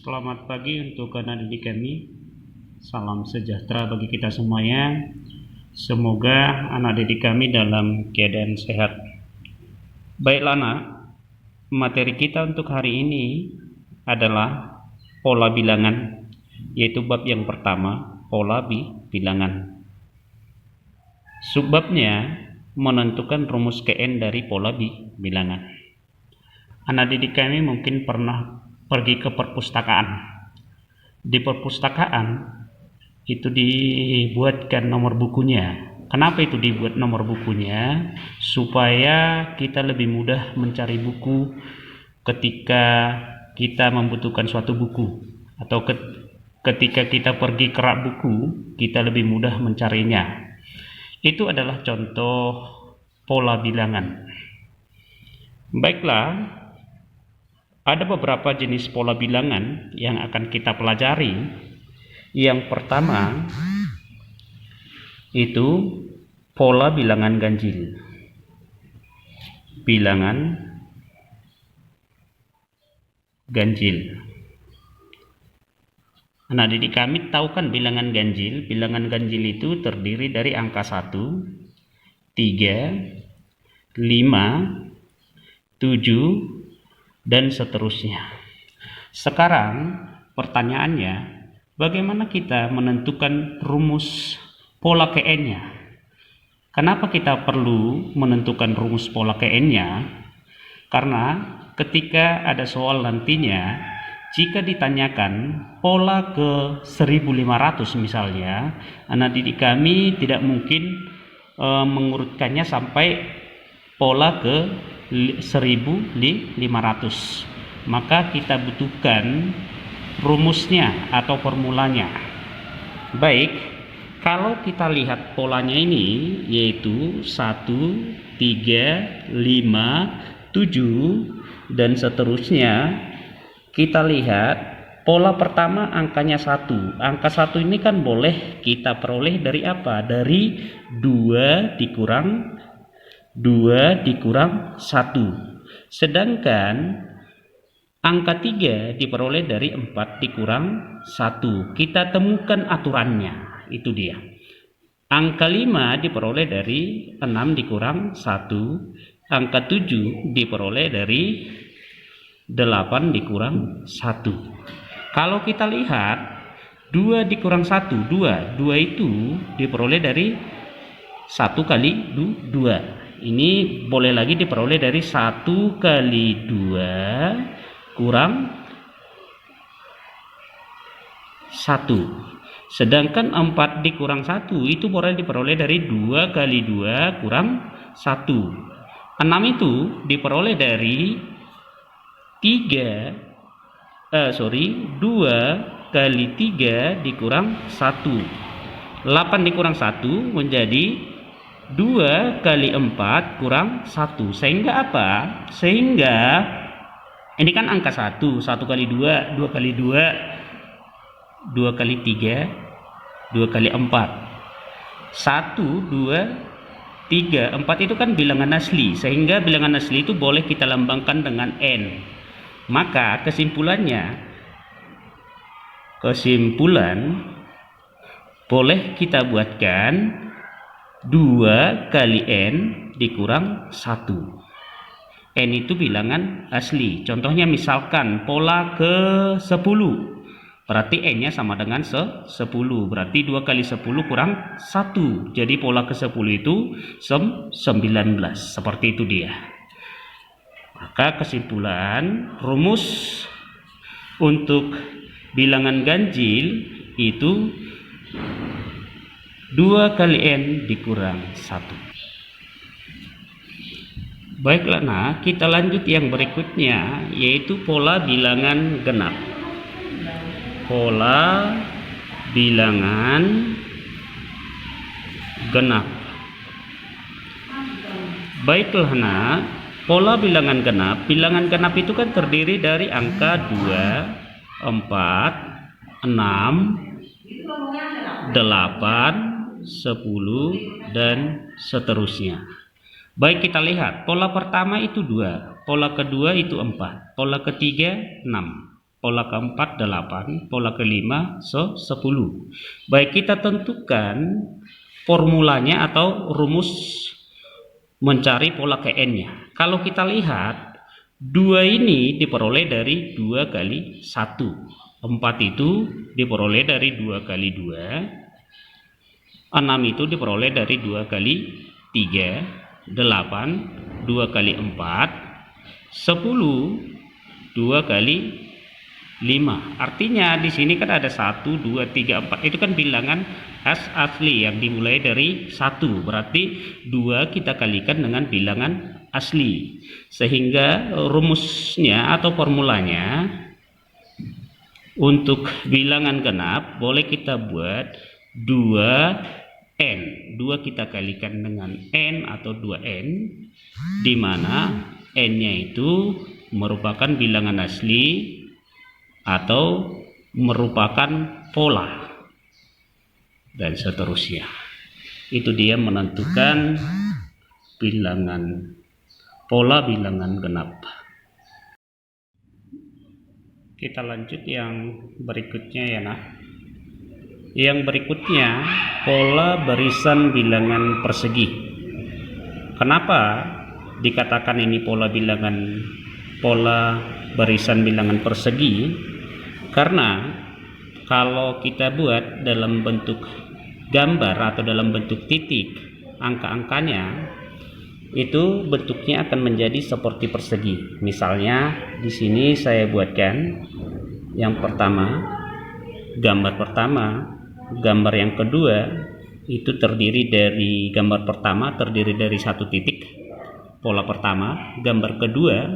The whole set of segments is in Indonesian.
Selamat pagi untuk anak didik kami. Salam sejahtera bagi kita semuanya. Semoga anak didik kami dalam keadaan sehat. Baiklah anak, materi kita untuk hari ini adalah pola bilangan, yaitu bab yang pertama, pola bilangan. Subbabnya menentukan rumus Kn dari pola bilangan. Anak didik kami mungkin pernah pergi ke perpustakaan. Di perpustakaan itu dibuatkan nomor bukunya. Kenapa itu dibuat nomor bukunya? Supaya kita lebih mudah mencari buku ketika kita membutuhkan suatu buku, atau ketika kita pergi ke rak buku, kita lebih mudah mencarinya. Itu adalah contoh pola bilangan. Baiklah, ada beberapa jenis pola bilangan yang akan kita pelajari. Yang pertama itu pola bilangan ganjil. Bilangan ganjil. Anak didik kami tahu kan bilangan ganjil? Bilangan ganjil itu terdiri dari angka 1, 3, 5, 7, dan seterusnya. Sekarang pertanyaannya, bagaimana kita menentukan rumus pola Kn-nya? Kenapa kita perlu menentukan rumus pola Kn-nya? Karena ketika ada soal nantinya, jika ditanyakan pola ke 1500 misalnya, anak didik kami tidak mungkin mengurutkannya sampai pola ke 1500, maka kita butuhkan rumusnya atau formulanya. Baik, kalau kita lihat polanya ini, yaitu 1, 3, 5, 7 dan seterusnya, kita lihat pola pertama angkanya 1. Angka 1 ini kan boleh kita peroleh dari apa? Dari 2 dikurang 1. Sedangkan angka 3 diperoleh dari 4 dikurang 1. Kita temukan aturannya, itu dia. Angka 5 diperoleh dari 6 dikurang 1. Angka 7 diperoleh dari 8 dikurang 1. Kalau kita lihat 2 dikurang 1, 2 itu diperoleh dari 1 kali 2. Ini boleh lagi diperoleh dari 1 kali 2 kurang 1. Sedangkan 4 dikurang 1 itu boleh diperoleh dari 2 kali 2 kurang 1. 6 itu diperoleh dari 2 kali 3 dikurang 1. 8 dikurang 1 menjadi 2 kali 4 kurang 1. Sehingga apa? Sehingga ini kan angka 1, 1 kali 2, 2 kali 2, 2 kali 3, 2 kali 4. 1, 2, 3, 4 itu kan bilangan asli. Sehingga bilangan asli itu boleh kita lambangkan dengan N. Maka kesimpulan boleh kita buatkan 2 kali N dikurang 1. N itu bilangan asli. Contohnya misalkan pola ke 10. Berarti N-nya sama dengan 10. Berarti 2 kali 10 kurang 1. Jadi pola ke 10 itu 19. Seperti itu dia. Maka kesimpulan, rumus untuk bilangan ganjil itu 2 kali N dikurang 1. Baiklah, nah kita lanjut yang berikutnya, yaitu pola bilangan genap. Pola bilangan genap. Baiklah, nah pola bilangan genap. Bilangan genap itu kan terdiri dari angka 2, 4, 6, 8, 10 dan seterusnya. Baik, kita lihat pola pertama itu 2, pola kedua itu 4, pola ketiga 6, pola keempat 8, pola kelima 10. Baik, kita tentukan formulanya atau rumus mencari pola Kn-nya. Kalau kita lihat, 2 ini diperoleh dari 2 kali 1. 4 itu diperoleh dari 2 kali 2. 6 itu diperoleh dari 2 kali 3. 8, 2 kali 4. 10, 2 kali 5. Artinya di sini kan ada 1, 2, 3, 4. Itu kan bilangan asli yang dimulai dari 1. Berarti 2 kita kalikan dengan bilangan asli. Sehingga rumusnya atau formulanya untuk bilangan genap boleh kita buat 2n. 2 kita kalikan dengan n atau 2n, di mana n-nya itu merupakan bilangan asli atau merupakan pola, dan seterusnya. Itu dia menentukan pola bilangan genap. Kita lanjut yang berikutnya ya nah. Yang berikutnya pola barisan bilangan persegi. Kenapa dikatakan ini pola barisan bilangan persegi? Karena kalau kita buat dalam bentuk gambar atau dalam bentuk titik, angka-angkanya itu bentuknya akan menjadi seperti persegi. Misalnya di sini saya buatkan yang pertama, gambar pertama, gambar yang kedua itu terdiri dari gambar pertama terdiri dari 1 titik, pola pertama, gambar kedua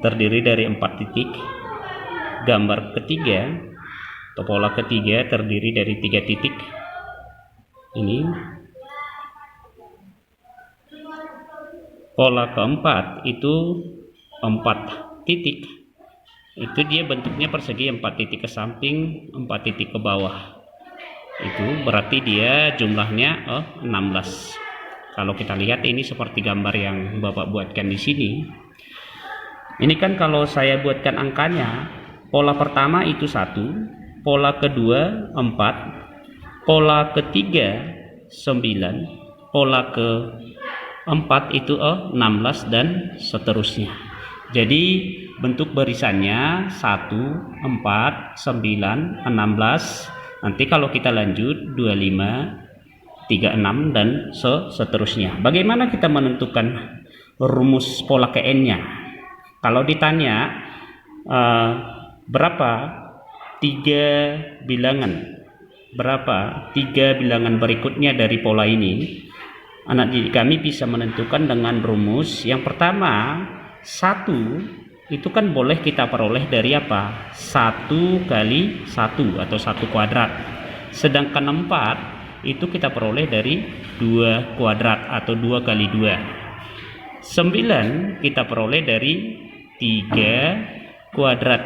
terdiri dari 4 titik, gambar ketiga atau pola ketiga terdiri dari 3 titik. Ini pola keempat itu 4 titik. Itu dia bentuknya persegi, 4 titik ke samping, 4 titik ke bawah. Itu berarti dia jumlahnya 16. Kalau kita lihat ini seperti gambar yang Bapak buatkan di sini. Ini kan kalau saya buatkan angkanya, pola pertama itu 1, pola kedua 4, pola ketiga 9, pola keempat itu 16 dan seterusnya. Jadi bentuk barisannya 1, 4, 9, 16. Nanti kalau kita lanjut 25, 36 dan seterusnya. Bagaimana kita menentukan rumus pola Kn-nya? Kalau ditanya berapa 3 bilangan berikutnya dari pola ini, anak didik kami bisa menentukan dengan rumus. Yang pertama, 1 itu kan boleh kita peroleh dari apa? 1 kali 1 atau 1 kuadrat. Sedangkan 4 itu kita peroleh dari 2 kuadrat atau 2 kali 2. 9 kita peroleh dari 3 kuadrat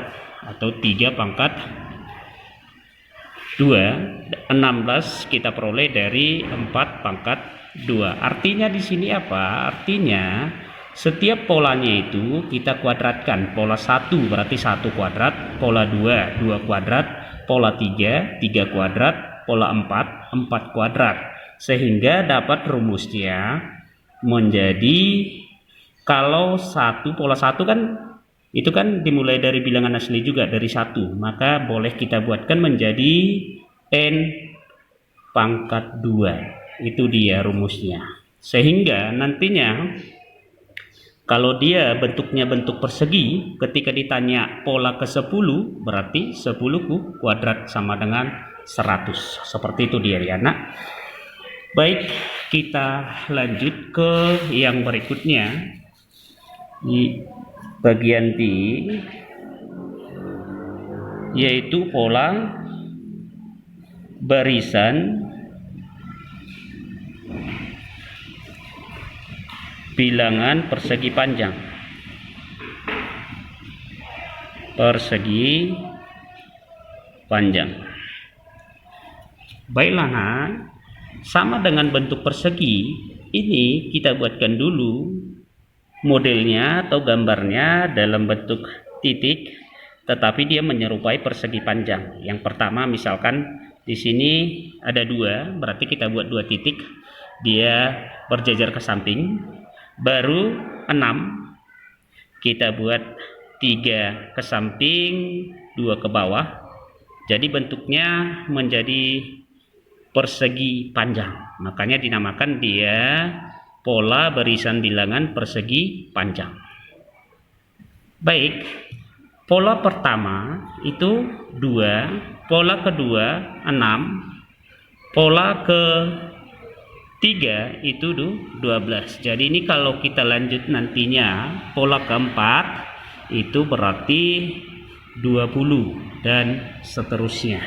atau 3 pangkat 2. 16 kita peroleh dari 4 pangkat 2. Artinya di sini apa? Artinya setiap polanya itu kita kuadratkan. Pola 1 berarti 1 kuadrat, pola 2 2 kuadrat, pola 3 3 kuadrat, pola 4 4 kuadrat. Sehingga dapat rumusnya menjadi, kalau pola 1 kan itu kan dimulai dari bilangan asli juga dari 1, maka boleh kita buatkan menjadi n pangkat 2. Itu dia rumusnya. Sehingga nantinya kalau dia bentuknya bentuk persegi, ketika ditanya pola ke-10, berarti 10 kuadrat sama dengan 100. Seperti itu dia ya nak. Baik, kita lanjut ke yang berikutnya. Di bagian B, yaitu pola barisan bilangan persegi panjang. Persegi panjang. Baiklah nah, sama dengan bentuk persegi ini kita buatkan dulu modelnya atau gambarnya dalam bentuk titik, tetapi dia menyerupai persegi panjang. Yang pertama misalkan di sini ada 2, berarti kita buat 2 titik, dia berjajar ke samping. Baru 6, kita buat 3 ke samping, 2 ke bawah. Jadi bentuknya menjadi persegi panjang. Makanya dinamakan dia pola barisan bilangan persegi panjang. Baik, pola pertama itu 2, pola kedua 6, pola ketiga itu 12. Jadi ini kalau kita lanjut nantinya, pola keempat itu berarti 20 dan seterusnya.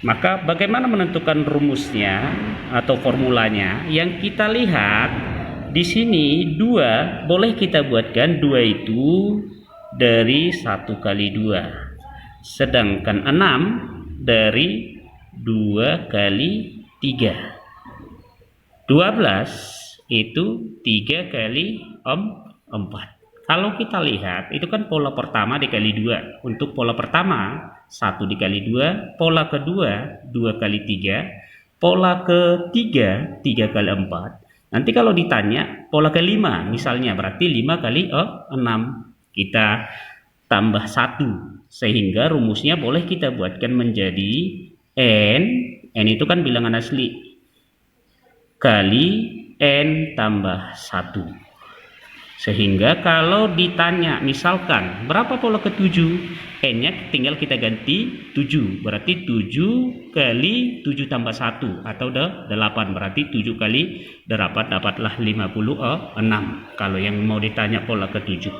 Maka bagaimana menentukan rumusnya atau formulanya? Yang kita lihat di sini 2 boleh kita buatkan 2 itu dari 1 kali 2. Sedangkan 6 dari 2 kali 3. 12 itu 3 kali 4. Kalau kita lihat itu kan pola pertama dikali 2. Untuk pola pertama 1 dikali 2, pola kedua 2 kali 3, pola ketiga 3 kali 4. Nanti kalau ditanya pola kelima misalnya berarti 5 kali 6. Kita tambah 1 sehingga rumusnya boleh kita buatkan menjadi n itu kan bilangan asli, kali n tambah 1. Sehingga kalau ditanya misalkan berapa pola ke-7, n-nya tinggal kita ganti 7, berarti 7 kali 7 tambah 1 atau 8, berarti 7 kali 8 dapatlah 56 kalau yang mau ditanya pola ke-7.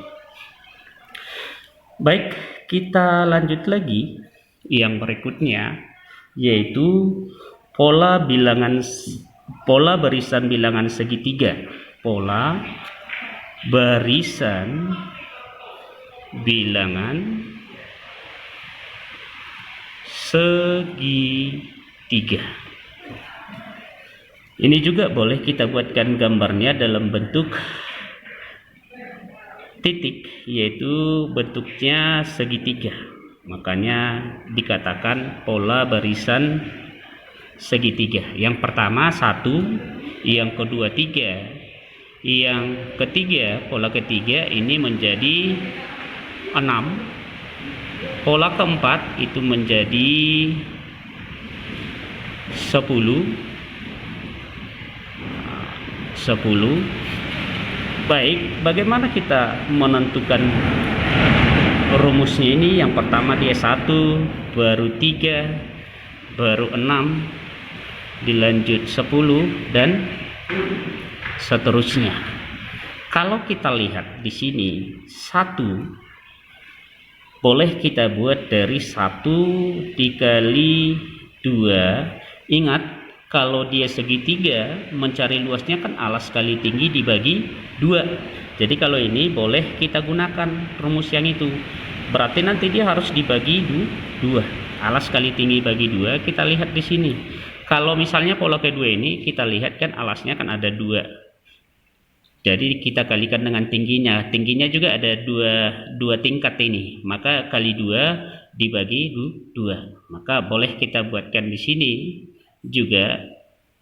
Baik, kita lanjut lagi yang berikutnya, yaitu pola barisan bilangan segitiga. Pola barisan bilangan segitiga. Ini juga boleh kita buatkan gambarnya dalam bentuk titik, yaitu bentuknya segitiga. Makanya dikatakan pola barisan segitiga. Yang pertama 1, yang kedua 3, yang ketiga, pola ketiga ini menjadi 6, pola keempat itu menjadi 10. Baik, bagaimana kita menentukan rumusnya ini? Yang pertama dia 1, baru 3, baru 6, dilanjut 10 dan seterusnya. Kalau kita lihat di sini 1 boleh kita buat dari 1 dikali 2. Ingat kalau dia segitiga mencari luasnya kan alas kali tinggi dibagi 2. Jadi kalau ini boleh kita gunakan rumus yang itu. Berarti nanti dia harus dibagi 2. Alas kali tinggi bagi 2 kita lihat di sini. Kalau misalnya pola kedua ini kita lihat kan alasnya kan ada 2. Jadi kita kalikan dengan tingginya. Tingginya juga ada dua tingkat ini. Maka kali 2 dibagi 2. Maka boleh kita buatkan di sini juga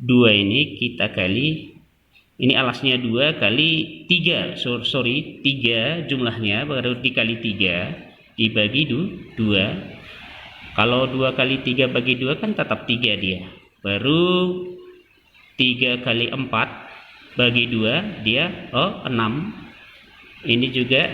2 ini kita kali, ini alasnya 2 kali 3. 3 jumlahnya baru dikali 3 dibagi 2. Kalau 2 kali 3 bagi 2 kan tetap 3 dia. Baru 3 kali 4 bagi 2 dia 6. Ini juga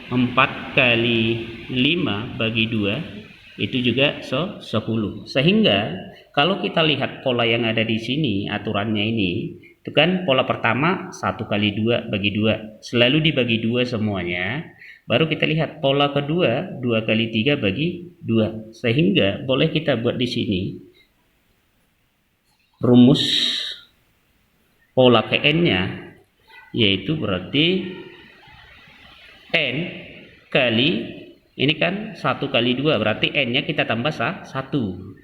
4 kali 5 bagi 2 itu juga 10. Sehingga kalau kita lihat pola yang ada di sini, aturannya ini itu kan pola pertama 1 kali 2 bagi 2 selalu dibagi 2 semuanya. Baru kita lihat pola kedua 2 kali 3 bagi 2. Sehingga boleh kita buat di sini rumus pola Kn-nya, yaitu berarti n kali, ini kan 1 kali 2 berarti n-nya kita tambah 1.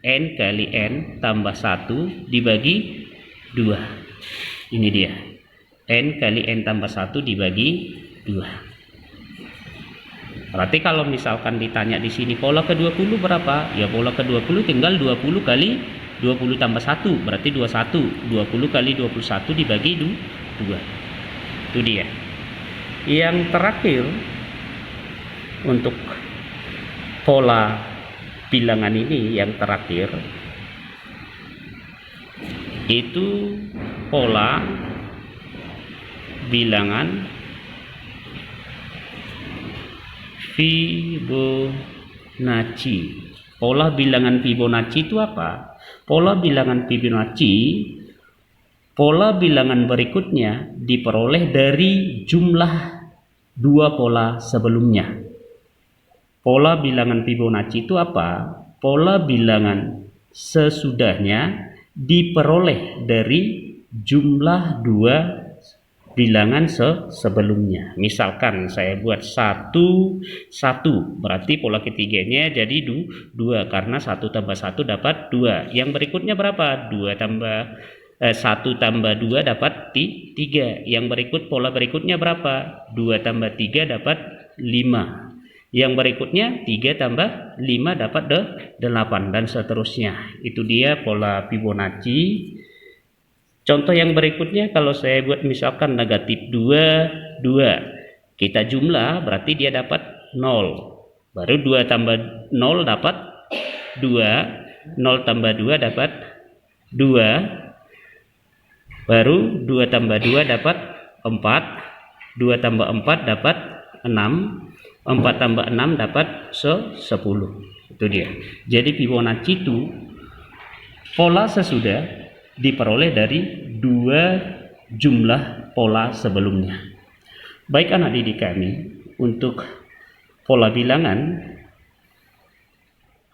N kali n tambah 1 dibagi 2. Ini dia. N kali n tambah 1 dibagi 2. Berarti kalau misalkan ditanya di sini pola ke-20 berapa? Ya pola ke-20 tinggal 20 kali 20 tambah 1, berarti 21. 20 kali 21 dibagi 2. Itu dia. Yang terakhir untuk pola bilangan ini, yang terakhir itu pola bilangan Fibonacci. Pola bilangan Fibonacci itu apa? Pola bilangan Fibonacci, pola bilangan berikutnya diperoleh dari jumlah dua pola sebelumnya. Pola bilangan Fibonacci itu apa? Pola bilangan sesudahnya diperoleh dari jumlah dua bilangan sebelumnya. Misalkan saya buat 1, 1, berarti pola ketiganya jadi 2, karena 1 tambah 1 dapat 2. Yang berikutnya berapa? 1 tambah 2 dapat 3. Yang pola berikutnya berapa? 2 tambah 3 dapat 5. Yang berikutnya 3 tambah 5 dapat 8, dan seterusnya. Itu dia pola Fibonacci. Contoh yang berikutnya, kalau saya buat misalkan negatif 2, 2. Kita jumlah, berarti dia dapat 0. Baru 2 tambah 0 dapat 2. 0 tambah 2 dapat 2. Baru 2 tambah 2 dapat 4. 2 tambah 4 dapat 6. 4 tambah 6 dapat 10. Itu dia. Jadi Fibonacci itu pola sesudah diperoleh dari dua jumlah pola sebelumnya. Baik anak didik kami, untuk pola bilangan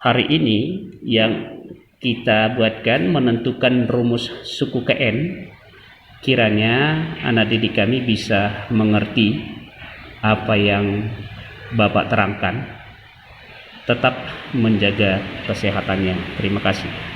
hari ini yang kita buatkan menentukan rumus suku Kn, kiranya anak didik kami bisa mengerti apa yang Bapak terangkan. Tetap menjaga kesehatannya. Terima kasih.